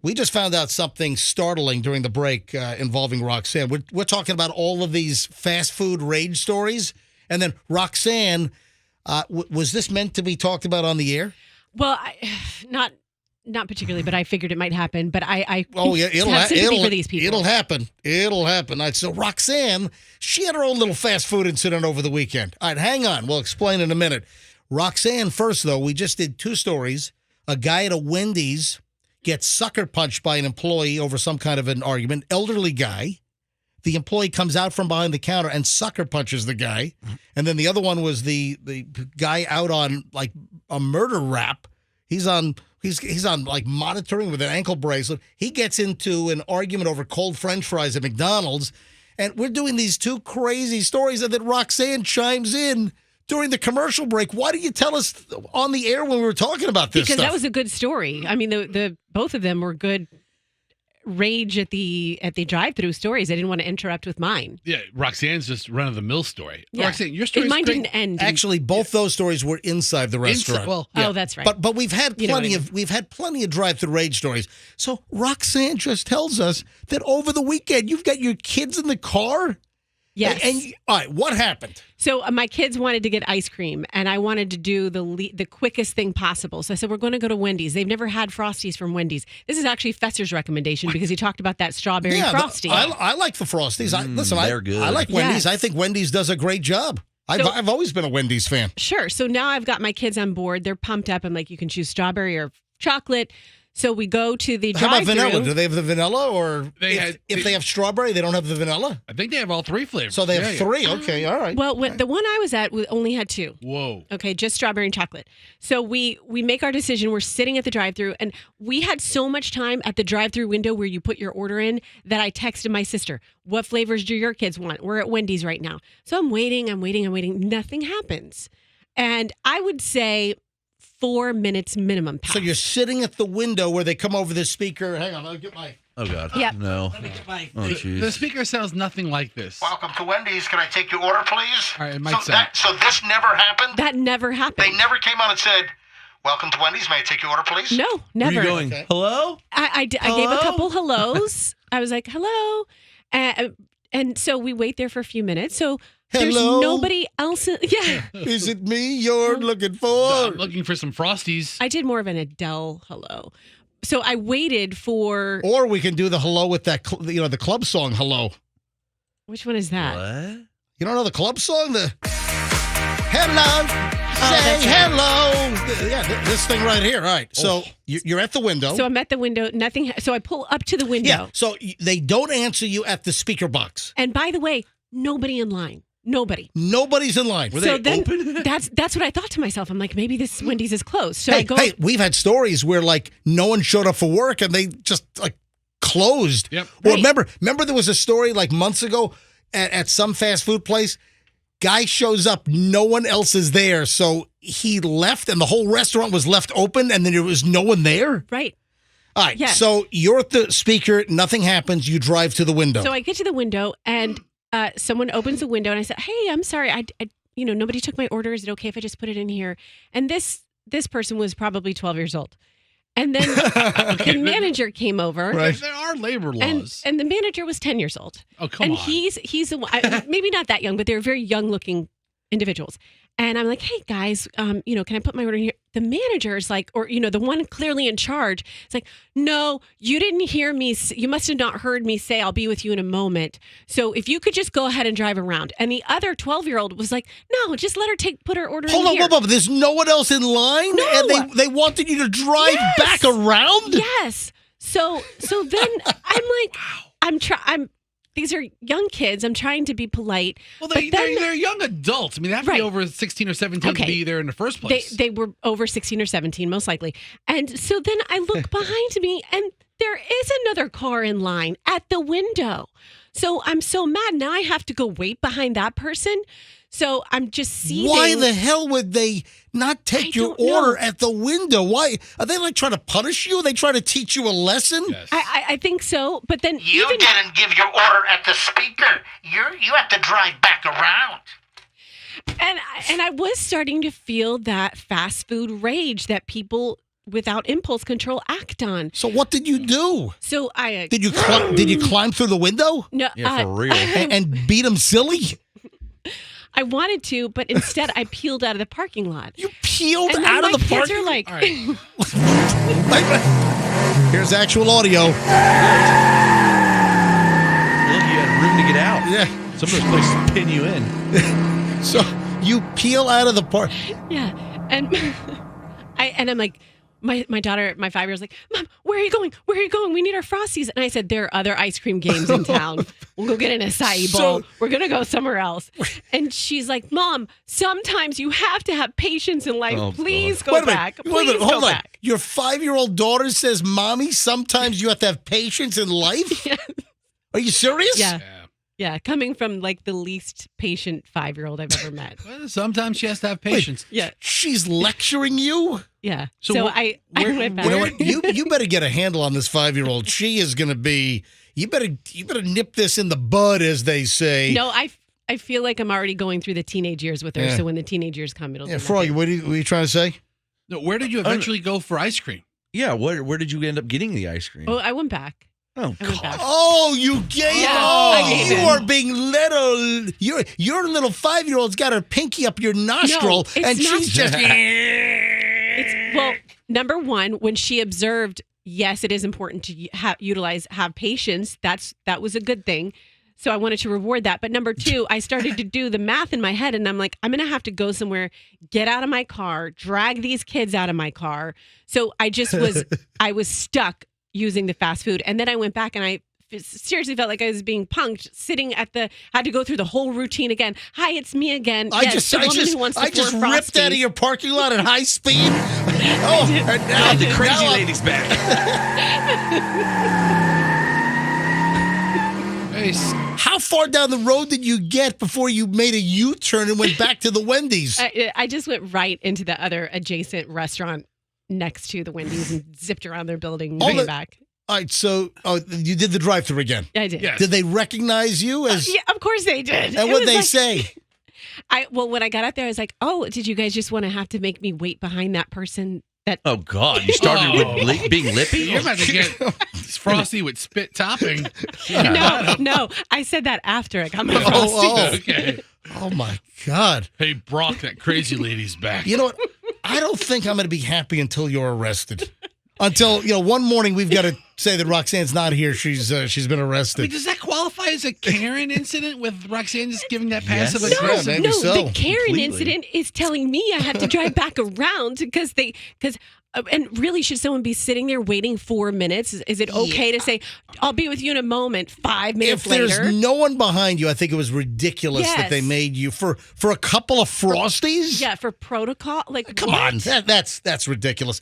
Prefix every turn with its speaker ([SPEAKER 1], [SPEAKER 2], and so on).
[SPEAKER 1] We just found out something startling during the break involving Roxanne. We're talking about all of these fast food rage stories. And then Roxanne, was this meant to be talked about on the air?
[SPEAKER 2] Well, not particularly, but I figured it might happen. But I
[SPEAKER 1] it'll
[SPEAKER 2] have sympathy for these people.
[SPEAKER 1] It'll happen. All right, so Roxanne, she had her own little fast food incident over the weekend. All right, hang on. We'll explain in a minute. Roxanne, first, though, we just did 2 stories. A guy at a Wendy's gets sucker punched by an employee over some kind of an argument. Elderly guy. The employee comes out from behind the counter and sucker punches the guy. And then the other one was the guy out on like a murder rap. He's on like monitoring with an ankle bracelet. He gets into an argument over cold French fries at McDonald's. And we're doing these 2 crazy stories, and then Roxanne chimes in during the commercial break. Why didn't you tell us on the air when we were talking about this
[SPEAKER 2] Because
[SPEAKER 1] stuff?
[SPEAKER 2] that was a good story. I mean, the both of them were good rage at the drive-through stories. I didn't want to interrupt with mine.
[SPEAKER 3] Yeah, Roxanne's just run-of-the-mill story.
[SPEAKER 2] Yeah.
[SPEAKER 3] Roxanne, your story
[SPEAKER 2] mine didn't end.
[SPEAKER 1] Actually, both those stories were inside the restaurant.
[SPEAKER 2] Oh, that's right.
[SPEAKER 1] But we've had plenty of drive-through rage stories. So Roxanne just tells us that over the weekend you've got your kids in the car.
[SPEAKER 2] Yes.
[SPEAKER 1] And all right, what happened?
[SPEAKER 2] So my kids wanted to get ice cream, and I wanted to do the quickest thing possible. So I said, we're going to go to Wendy's. They've never had Frosties from Wendy's. This is actually Fesser's recommendation because he talked about that strawberry Frosty.
[SPEAKER 1] I like the Frosties.
[SPEAKER 4] They're good.
[SPEAKER 1] I like Wendy's.
[SPEAKER 2] Yes.
[SPEAKER 1] I think Wendy's does a great job. I've always been a Wendy's fan.
[SPEAKER 2] Sure. So now I've got my kids on board. They're pumped up. I'm like, you can choose strawberry or chocolate. So we go to the drive-thru.
[SPEAKER 1] How about vanilla? Do they have the vanilla, or if they have strawberry, they don't have the vanilla?
[SPEAKER 3] I think they have all 3 flavors.
[SPEAKER 1] So they have 3. Okay, all right.
[SPEAKER 2] Well, the one I was at only had 2.
[SPEAKER 3] Whoa.
[SPEAKER 2] Okay, just strawberry and chocolate. So we make our decision. We're sitting at the drive-thru, and we had so much time at the drive-thru window where you put your order in that I texted my sister, what flavors do your kids want? We're at Wendy's right now. So I'm waiting. Nothing happens. And I would say 4 minutes minimum pass.
[SPEAKER 1] So you're sitting at the window where they come over the speaker. Hang on, I'll get my...
[SPEAKER 4] Oh, God.
[SPEAKER 2] Yep.
[SPEAKER 4] No.
[SPEAKER 1] Let me get my...
[SPEAKER 4] Oh, jeez.
[SPEAKER 3] The speaker sounds nothing like this.
[SPEAKER 1] Welcome to Wendy's. Can I take your order, please?
[SPEAKER 3] All right, it might
[SPEAKER 1] So this never happened?
[SPEAKER 2] That never happened.
[SPEAKER 1] They never came on and said, welcome to Wendy's. May I take your order, please?
[SPEAKER 2] No, never.
[SPEAKER 4] Were you going, hello?
[SPEAKER 2] I gave a couple hellos. I was like, hello. And so we wait there for a few minutes. So there's
[SPEAKER 1] Hello?
[SPEAKER 2] nobody else. Yeah.
[SPEAKER 1] Is it me you're looking for?
[SPEAKER 3] I'm looking for some Frosties.
[SPEAKER 2] I did more of an Adele hello. So I waited for...
[SPEAKER 1] Or we can do the hello with that, the club song, hello.
[SPEAKER 2] Which one is that?
[SPEAKER 4] What?
[SPEAKER 1] You don't know the club song? The hello,
[SPEAKER 2] that's
[SPEAKER 1] say
[SPEAKER 2] right.
[SPEAKER 1] hello. Yeah, this thing right here. All right. So you're at the window.
[SPEAKER 2] So I'm at the window. Nothing. So I pull up to the window.
[SPEAKER 1] Yeah. So they don't answer you at the speaker box.
[SPEAKER 2] And by the way, nobody in line. Nobody.
[SPEAKER 1] Nobody's in line.
[SPEAKER 4] Were
[SPEAKER 2] So
[SPEAKER 4] they
[SPEAKER 2] then
[SPEAKER 4] open?
[SPEAKER 2] that's what I thought to myself. I'm like, maybe this Wendy's is closed. So I go.
[SPEAKER 1] Hey, we've had stories where like no one showed up for work and they just like closed.
[SPEAKER 3] Yep.
[SPEAKER 1] Or
[SPEAKER 2] Right.
[SPEAKER 1] remember there was a story like months ago at some fast food place. Guy shows up, no one else is there, so he left, and the whole restaurant was left open, and then there was no one there.
[SPEAKER 2] Right.
[SPEAKER 1] All right,
[SPEAKER 2] Yeah.
[SPEAKER 1] so you're at the speaker, nothing happens, you drive to the window.
[SPEAKER 2] So I get to the window and someone opens the window and I said, "Hey, I'm sorry. I nobody took my order. Is it okay if I just put it in here?" And this person was probably 12 years old. And then the manager came over.
[SPEAKER 1] Right.
[SPEAKER 3] There are labor
[SPEAKER 2] And,
[SPEAKER 3] laws.
[SPEAKER 2] and the manager was 10 years old.
[SPEAKER 3] Oh, come
[SPEAKER 2] and
[SPEAKER 3] on.
[SPEAKER 2] he's the one, maybe not that young, but they're very young looking individuals. And I'm like, "Hey guys, can I put my order in here?" The manager is like, or the one clearly in charge, it's like, "No, you didn't hear me. You must have not heard me say I'll be with you in a moment. So if you could just go ahead and drive around." And the other 12-year-old was like, "No, just let her put her order
[SPEAKER 1] Hold
[SPEAKER 2] in
[SPEAKER 1] on,
[SPEAKER 2] here."
[SPEAKER 1] hold on, there's no one else in line?
[SPEAKER 2] No.
[SPEAKER 1] And they wanted you to drive
[SPEAKER 2] Yes.
[SPEAKER 1] back around?
[SPEAKER 2] Yes. So then I'm like, these are young kids. I'm trying to be polite.
[SPEAKER 3] Well,
[SPEAKER 2] but then-
[SPEAKER 3] they're young adults. I mean, they have to be
[SPEAKER 2] Right.
[SPEAKER 3] over 16 or 17 to
[SPEAKER 2] Okay.
[SPEAKER 3] be there in the first place.
[SPEAKER 2] They were over 16 or 17, most likely. And so then I look behind me, and there is another car in line at the window. So I'm so mad. Now I have to go wait behind that person. So I'm just seething.
[SPEAKER 1] Why the hell would they not take your
[SPEAKER 2] don't know.
[SPEAKER 1] order at the window? Why? Are they like trying to punish you? Are they trying to teach you a lesson?
[SPEAKER 3] Yes.
[SPEAKER 2] I think so. But then
[SPEAKER 1] You
[SPEAKER 2] even
[SPEAKER 1] didn't give your order at the speaker. You have to drive back around.
[SPEAKER 2] and I was starting to feel that fast food rage that people without impulse control act on.
[SPEAKER 1] So what did you do?
[SPEAKER 2] So I
[SPEAKER 1] Did you climb through the window
[SPEAKER 2] no
[SPEAKER 4] Yeah, for real.
[SPEAKER 1] and beat him silly?
[SPEAKER 2] I wanted to, but instead I peeled out of the parking lot.
[SPEAKER 1] You peeled
[SPEAKER 2] And then
[SPEAKER 1] out
[SPEAKER 2] my
[SPEAKER 1] of the
[SPEAKER 2] kids
[SPEAKER 1] parking
[SPEAKER 2] are like,
[SPEAKER 3] All right.
[SPEAKER 1] Here's actual audio.
[SPEAKER 4] Look, you had room to get out.
[SPEAKER 1] Yeah.
[SPEAKER 4] Some of those places pin you in.
[SPEAKER 1] So you peel out of the park.
[SPEAKER 2] yeah, and I'm like. My daughter, my 5-year-old's like, Mom, where are you going? Where are you going? We need our Frosties. And I said, there are other ice cream games in town. We'll go get an acai bowl. We're going to go somewhere else. And she's like, Mom, sometimes you have to have patience in life.
[SPEAKER 4] Oh,
[SPEAKER 2] Please
[SPEAKER 1] Wait
[SPEAKER 2] go
[SPEAKER 1] a minute.
[SPEAKER 2] back.
[SPEAKER 1] Wait a minute.
[SPEAKER 2] Please
[SPEAKER 1] Hold
[SPEAKER 2] go
[SPEAKER 1] on.
[SPEAKER 2] back.
[SPEAKER 1] Your 5-year-old daughter says, Mommy, sometimes you have to have patience in life?
[SPEAKER 2] Yeah.
[SPEAKER 1] Are you serious?
[SPEAKER 2] Yeah.
[SPEAKER 3] Yeah.
[SPEAKER 2] Yeah, coming from like the least patient 5-year-old I've ever met.
[SPEAKER 3] Well, sometimes she has to have patience.
[SPEAKER 2] Yeah,
[SPEAKER 1] She's lecturing you?
[SPEAKER 2] yeah.
[SPEAKER 3] So
[SPEAKER 2] So,
[SPEAKER 3] wh-
[SPEAKER 2] I
[SPEAKER 3] where-
[SPEAKER 2] went back.
[SPEAKER 1] You know what? You better get a handle on this 5-year-old. She is going to be. You better nip this in the bud, as they say.
[SPEAKER 2] No, I feel like I'm already going through the teenage years with her.
[SPEAKER 1] Yeah.
[SPEAKER 2] So when the teenage years come, it'll
[SPEAKER 1] Yeah,
[SPEAKER 2] be
[SPEAKER 1] Froggy, what are you trying to say?
[SPEAKER 3] No, where did you eventually go for ice cream?
[SPEAKER 4] Yeah, where did you end up getting the ice cream?
[SPEAKER 2] Oh, I went back.
[SPEAKER 4] Oh,
[SPEAKER 2] I went back.
[SPEAKER 1] Oh, you gave.
[SPEAKER 2] Yeah,
[SPEAKER 1] oh,
[SPEAKER 2] I gave
[SPEAKER 1] you
[SPEAKER 2] in.
[SPEAKER 1] are being little. Your little 5-year-old's got her pinky up your nostril,
[SPEAKER 2] it's
[SPEAKER 1] and
[SPEAKER 2] not-
[SPEAKER 1] she's just.
[SPEAKER 2] Well, number one, when she observed, yes, it is important to have patience. That was a good thing. So I wanted to reward that. But number two, I started to do the math in my head, and I'm like, I'm going to have to go somewhere, get out of my car, drag these kids out of my car. So I was stuck using the fast food. And then I went back and I seriously felt like I was being punked, had to go through the whole routine again. Hi, it's me again.
[SPEAKER 1] I just
[SPEAKER 2] who wants to
[SPEAKER 1] ripped
[SPEAKER 2] pour
[SPEAKER 1] out of
[SPEAKER 2] Frosties.
[SPEAKER 1] your parking lot at high speed. Oh, and now
[SPEAKER 4] the crazy
[SPEAKER 1] now I'm-
[SPEAKER 4] lady's back.
[SPEAKER 3] Hey,
[SPEAKER 1] How far down the road did you get before you made a U-turn and went back to the Wendy's?
[SPEAKER 2] I just went right into the other adjacent restaurant next to the Wendy's and zipped around their building and came back.
[SPEAKER 1] All right, so you did the drive-thru again.
[SPEAKER 2] Yeah, I did.
[SPEAKER 3] Yes.
[SPEAKER 1] Did they recognize you as?
[SPEAKER 2] Yeah, of course they did.
[SPEAKER 1] And
[SPEAKER 2] It
[SPEAKER 1] what
[SPEAKER 2] was
[SPEAKER 1] they
[SPEAKER 2] like-
[SPEAKER 1] say?
[SPEAKER 2] Well, when I got out there, I was like, "Oh, did you guys just want to have to make me wait behind that person?" That
[SPEAKER 4] Oh God, you started with being lippy.
[SPEAKER 3] You're about to get Frosty with spit topping.
[SPEAKER 2] no, I said that after I got my Frosty.
[SPEAKER 1] Oh,
[SPEAKER 3] Okay.
[SPEAKER 1] oh my God!
[SPEAKER 3] Hey, Brock, that crazy lady's back.
[SPEAKER 1] You know what? I don't think I'm going to be happy until you're arrested. Until one morning we've got to say that Roxanne's not here. She's been
[SPEAKER 3] I mean,
[SPEAKER 1] arrested.
[SPEAKER 3] does that qualify as a Karen incident with Roxanne just giving that
[SPEAKER 4] Yes.
[SPEAKER 3] passive
[SPEAKER 4] No,
[SPEAKER 1] Yeah,
[SPEAKER 3] aggressive?
[SPEAKER 1] maybe
[SPEAKER 2] No,
[SPEAKER 1] so.
[SPEAKER 2] the Karen
[SPEAKER 4] Completely.
[SPEAKER 2] incident is telling me I have to drive back around and really, should someone be sitting there waiting 4 minutes? Is it okay to say, I'll be with you in a moment, 5 minutes
[SPEAKER 1] If there's
[SPEAKER 2] later?
[SPEAKER 1] no one behind you, I think it was ridiculous that
[SPEAKER 2] Yes.
[SPEAKER 1] they made you for a couple of Frosties.
[SPEAKER 2] Yeah, for protocol. Like,
[SPEAKER 1] Come
[SPEAKER 2] what?
[SPEAKER 1] on, that's ridiculous.